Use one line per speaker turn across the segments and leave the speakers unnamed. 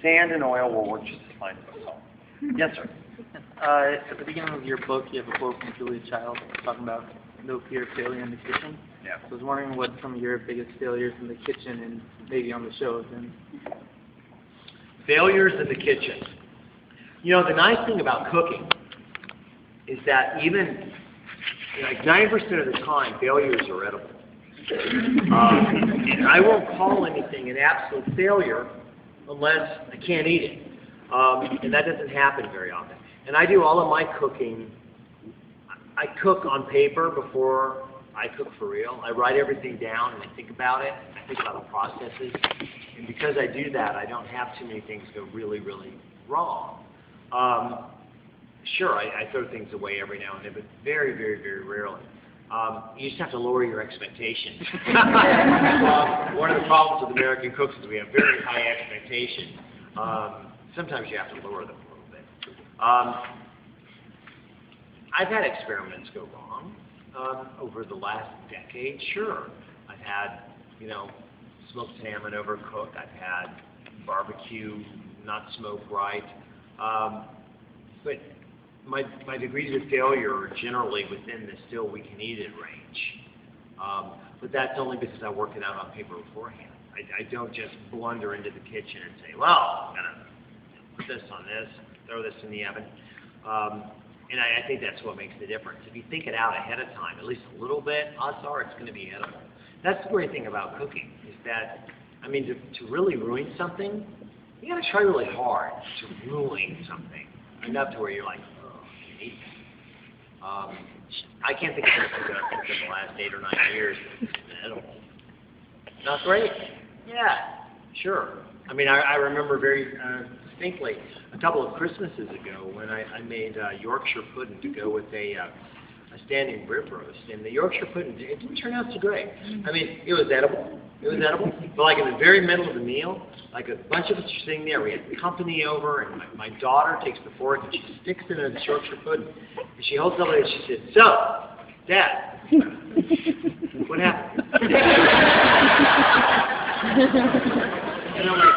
Sand and oil will work just as fine with salt. Yes, sir.
At the beginning of your book, you have a quote from Julia Child talking about no fear of failure in the kitchen.
Yeah.
So I was wondering what some of your biggest failures in the kitchen and maybe on the show have been.
Failures in the kitchen. You know, the nice thing about cooking is that even like 90% of the time, failures are edible. And I won't call anything an absolute failure unless I can't eat it. And that doesn't happen very often. And I do all of my cooking, I cook on paper before I cook for real. I write everything down and I think about it. I think about the processes. And because I do that, I don't have too many things go really, really wrong. Sure, I throw things away every now and then, but very, very, very rarely. You just have to lower your expectations. One of the problems with American cooks is we have very high expectations. Sometimes you have to lower them a little bit. I've had experiments go wrong over the last decade. Sure, I've had, you know, smoked salmon overcooked. I've had barbecue not smoked right. But my degrees of failure are generally within the still we can eat it range. But that's only because I worked it out on paper beforehand. I don't just blunder into the kitchen and say, well, I'm going to put this on this, throw this in the oven. And I think that's what makes the difference. If you think it out ahead of time, at least a little bit, odds are it's going to be edible. That's the great thing about cooking, is that, I mean, to really ruin something, you got to try really hard to ruin something. Enough to where you're like, oh, I hate that. I can't think of anything that I've cooked in the last 8 or 9 years that's edible. Not great? Yeah, sure. I mean, I remember very distinctly a couple of Christmases ago when I made Yorkshire pudding to go with a standing rib roast, and the Yorkshire pudding, it didn't turn out so great. I mean, it was edible. It was edible, but like in the very middle of the meal, like a bunch of us are sitting there, we had company over, and my daughter takes the fork and she sticks it in the Yorkshire pudding, and she holds it up and she said, so, Dad, what happened? And I'm like,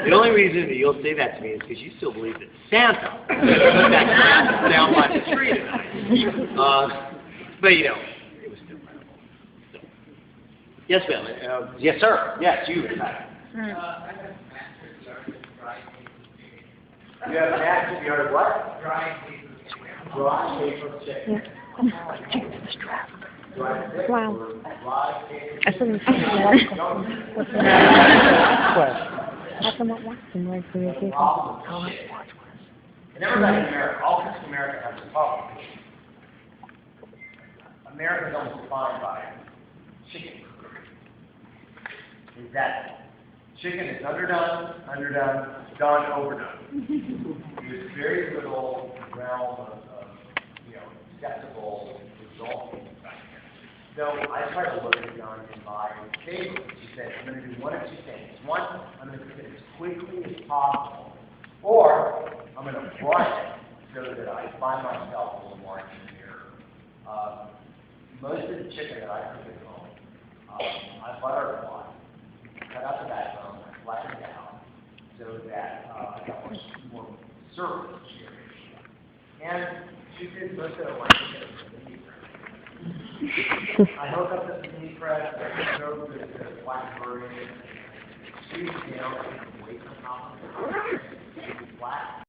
the only reason that you'll say that to me is because you still believe that Santa put that crap down by the tree tonight. But you know, it was still edible. So. Yes, ma'am. Yes, sir. Yes, you. You have a master's yard of what? Dry paper chicken.
Wow. I said it's how come not watching like for your people?
And everybody in America, all of America has a problem. America is almost defined by chicken. Is that chicken is underdone, done, overdone. There's very little realm of acceptable results. So I try to look at it on in my table. She said, I'm going to do one of two things. One, I'm going to cook it as quickly as possible, or I'm going to fry it so that I find myself a little more engineer. Most of the chicken that I cook at home, I butter it a lot, cut out the backbone, flatten it down, so that I got more surface area. And she did most of it when I cook it. I hook up the panini press, I throw the black bird in, squeeze it down, and wait on top of it. Flat.